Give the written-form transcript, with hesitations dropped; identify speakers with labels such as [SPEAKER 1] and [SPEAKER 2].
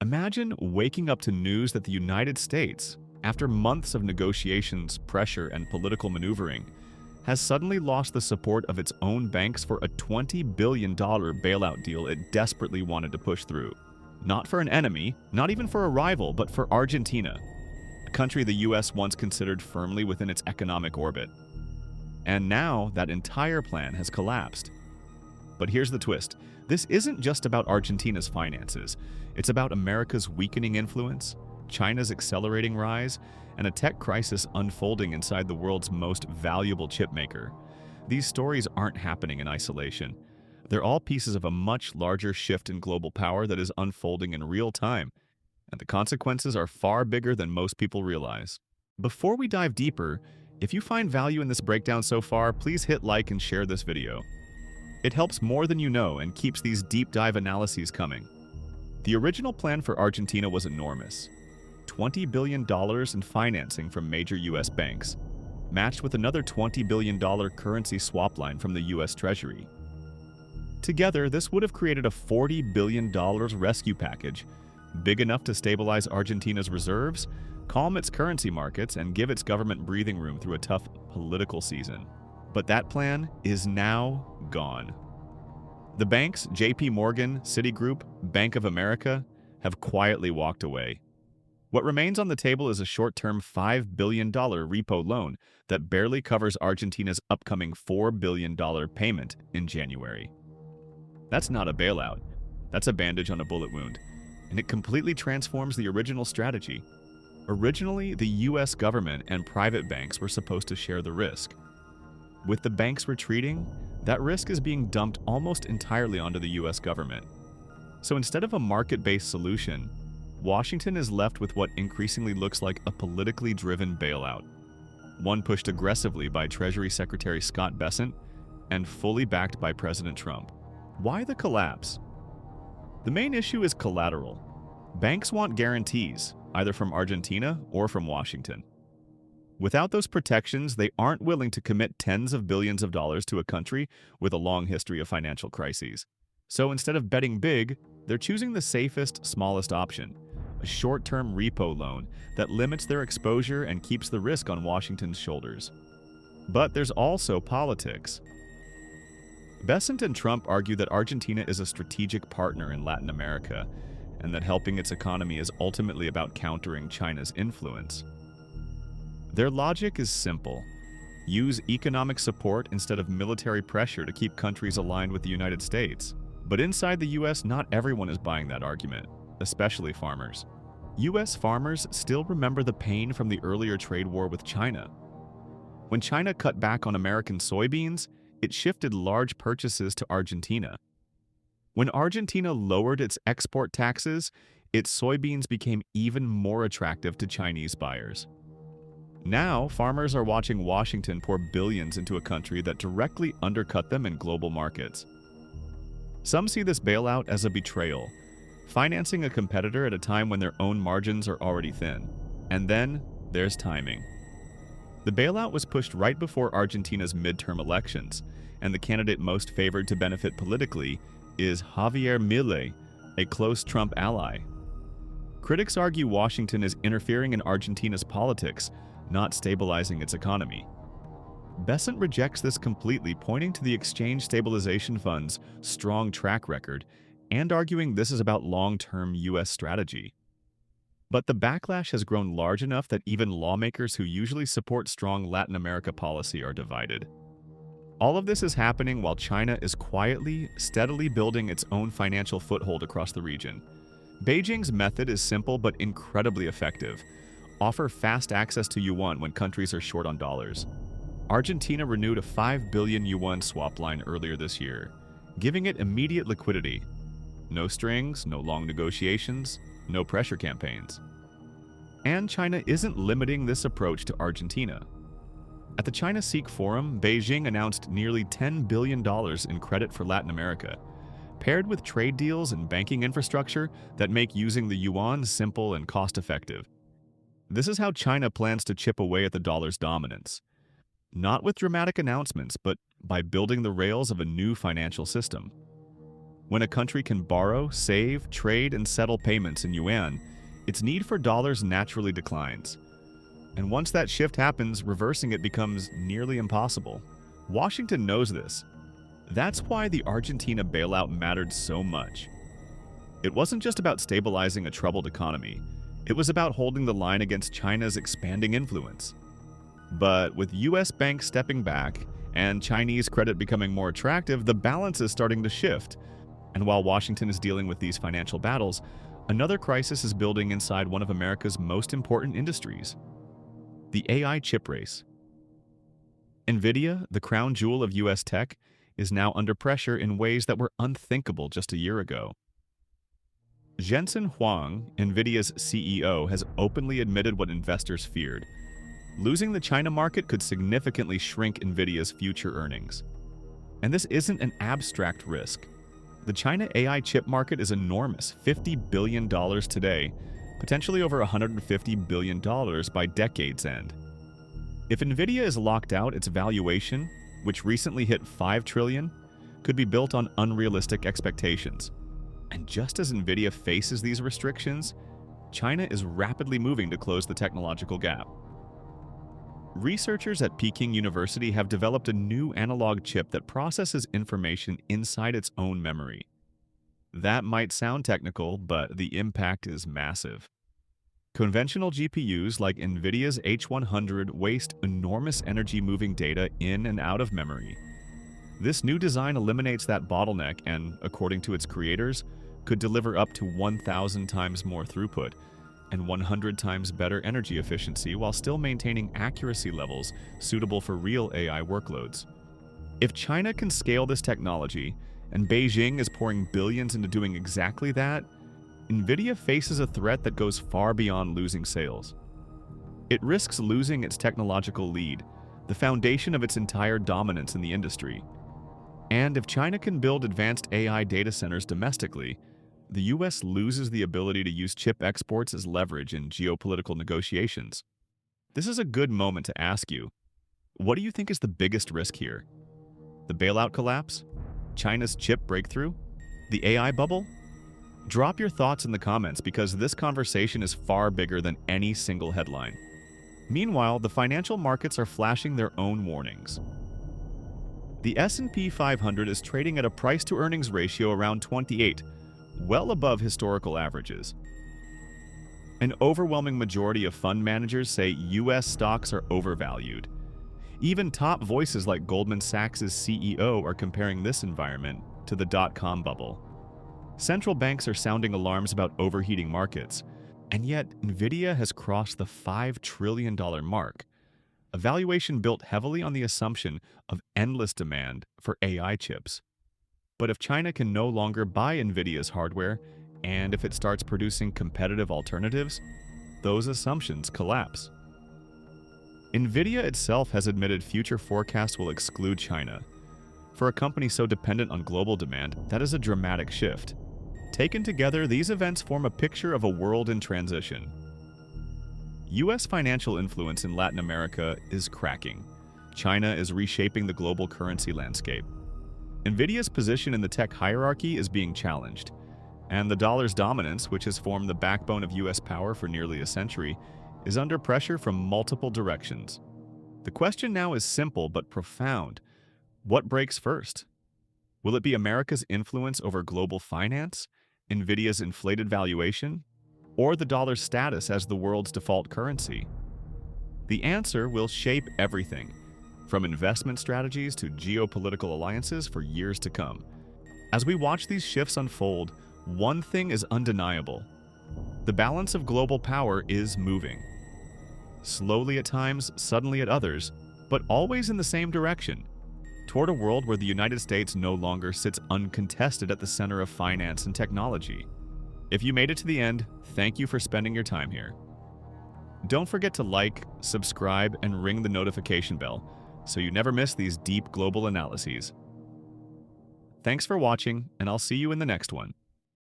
[SPEAKER 1] Imagine waking up to news that the United States, after months of negotiations, pressure, and political maneuvering, has suddenly lost the support of its own banks for a $20 billion bailout deal it desperately wanted to push through. Not for an enemy, not even for a rival, but for Argentina, a country the US once considered firmly within its economic orbit. And now that entire plan has collapsed. But here's the twist. This isn't just about Argentina's finances. It's about America's weakening influence, China's accelerating rise, and a tech crisis unfolding inside the world's most valuable chipmaker. These stories aren't happening in isolation. They're all pieces of a much larger shift in global power that is unfolding in real time, and the consequences are far bigger than most people realize. Before we dive deeper, if you find value in this breakdown so far, please hit like and share this video. It helps more than you know and keeps these deep dive analyses coming. The original plan for Argentina was enormous. $20 billion in financing from major US banks, matched with another $20 billion currency swap line from the US Treasury. Together, this would have created a $40 billion rescue package, big enough to stabilize Argentina's reserves, calm its currency markets, and give its government breathing room through a tough political season. But that plan is now gone. The banks, JP Morgan, Citigroup, Bank of America, have quietly walked away. What remains on the table is a short-term $5 billion repo loan that barely covers Argentina's upcoming $4 billion payment in January. That's not a bailout. That's a bandage on a bullet wound, and it completely transforms the original strategy. Originally, the US government and private banks were supposed to share the risk. With the banks retreating, that risk is being dumped almost entirely onto the US government. So instead of a market-based solution, Washington is left with what increasingly looks like a politically driven bailout, one pushed aggressively by Treasury Secretary Scott Bessent and fully backed by President Trump. Why the collapse? The main issue is collateral. Banks want guarantees, either from Argentina or from Washington. Without those protections, they aren't willing to commit tens of billions of dollars to a country with a long history of financial crises. So instead of betting big, they're choosing the safest, smallest option, a short-term repo loan that limits their exposure and keeps the risk on Washington's shoulders. But there's also politics. Bessent and Trump argue that Argentina is a strategic partner in Latin America, and that helping its economy is ultimately about countering China's influence. Their logic is simple. Use economic support instead of military pressure to keep countries aligned with the United States. But inside the US, not everyone is buying that argument, especially farmers. US farmers still remember the pain from the earlier trade war with China. When China cut back on American soybeans, it shifted large purchases to Argentina. When Argentina lowered its export taxes, its soybeans became even more attractive to Chinese buyers. Now, farmers are watching Washington pour billions into a country that directly undercut them in global markets. Some see this bailout as a betrayal, financing a competitor at a time when their own margins are already thin. And then, there's timing. The bailout was pushed right before Argentina's midterm elections, and the candidate most favored to benefit politically is Javier Milei, a close Trump ally. Critics argue Washington is interfering in Argentina's politics, not stabilizing its economy. Bessent rejects this completely, pointing to the Exchange Stabilization Fund's strong track record and arguing this is about long-term US strategy. But the backlash has grown large enough that even lawmakers who usually support strong Latin America policy are divided. All of this is happening while China is quietly, steadily building its own financial foothold across the region. Beijing's method is simple but incredibly effective. Offer fast access to yuan when countries are short on dollars. Argentina renewed a 5 billion yuan swap line earlier this year, giving it immediate liquidity. No strings, no long negotiations, no pressure campaigns. And China isn't limiting this approach to Argentina. At the China-SEEK Forum, Beijing announced nearly $10 billion in credit for Latin America, paired with trade deals and banking infrastructure that make using the yuan simple and cost-effective. This is how China plans to chip away at the dollar's dominance. Not with dramatic announcements, but by building the rails of a new financial system. When a country can borrow, save, trade, and settle payments in yuan, its need for dollars naturally declines. And once that shift happens, reversing it becomes nearly impossible. Washington knows this. That's why the Argentina bailout mattered so much. It wasn't just about stabilizing a troubled economy. It was about holding the line against China's expanding influence. But with US banks stepping back and Chinese credit becoming more attractive, the balance is starting to shift. And while Washington is dealing with these financial battles, another crisis is building inside one of America's most important industries: the AI chip race. Nvidia, the crown jewel of US tech, is now under pressure in ways that were unthinkable just a year ago. Jensen Huang, Nvidia's CEO, has openly admitted what investors feared. Losing the China market could significantly shrink Nvidia's future earnings. And this isn't an abstract risk. The China AI chip market is enormous, $50 billion today, potentially over $150 billion by decade's end. If Nvidia is locked out, its valuation, which recently hit $5 trillion, could be built on unrealistic expectations. And just as Nvidia faces these restrictions, China is rapidly moving to close the technological gap. Researchers at Peking University have developed a new analog chip that processes information inside its own memory. That might sound technical, but the impact is massive. Conventional GPUs like Nvidia's H100 waste enormous energy moving data in and out of memory. This new design eliminates that bottleneck and, according to its creators, could deliver up to 1,000 times more throughput and 100 times better energy efficiency while still maintaining accuracy levels suitable for real AI workloads. If China can scale this technology, and Beijing is pouring billions into doing exactly that, Nvidia faces a threat that goes far beyond losing sales. It risks losing its technological lead, the foundation of its entire dominance in the industry. And if China can build advanced AI data centers domestically, the US loses the ability to use chip exports as leverage in geopolitical negotiations. This is a good moment to ask you, what do you think is the biggest risk here? The bailout collapse? China's chip breakthrough? The AI bubble? Drop your thoughts in the comments because this conversation is far bigger than any single headline. Meanwhile, the financial markets are flashing their own warnings. The S&P 500 is trading at a price-to-earnings ratio around 28, well above historical averages. An overwhelming majority of fund managers say US stocks are overvalued. Even top voices like Goldman Sachs' CEO are comparing this environment to the dot-com bubble. Central banks are sounding alarms about overheating markets, and yet Nvidia has crossed the $5 trillion mark, a valuation built heavily on the assumption of endless demand for AI chips. But if China can no longer buy Nvidia's hardware, and if it starts producing competitive alternatives, those assumptions collapse. Nvidia itself has admitted future forecasts will exclude China. For a company so dependent on global demand, that is a dramatic shift. Taken together, these events form a picture of a world in transition. US financial influence in Latin America is cracking. China is reshaping the global currency landscape. Nvidia's position in the tech hierarchy is being challenged, and the dollar's dominance, which has formed the backbone of US power for nearly a century, is under pressure from multiple directions. The question now is simple but profound. What breaks first? Will it be America's influence over global finance, Nvidia's inflated valuation, or the dollar's status as the world's default currency? The answer will shape everything, from investment strategies to geopolitical alliances for years to come. As we watch these shifts unfold, one thing is undeniable. The balance of global power is moving. Slowly at times, suddenly at others, but always in the same direction, toward a world where the United States no longer sits uncontested at the center of finance and technology. If you made it to the end, thank you for spending your time here. Don't forget to like, subscribe, and ring the notification bell so you never miss these deep global analyses. Thanks for watching, and I'll see you in the next one.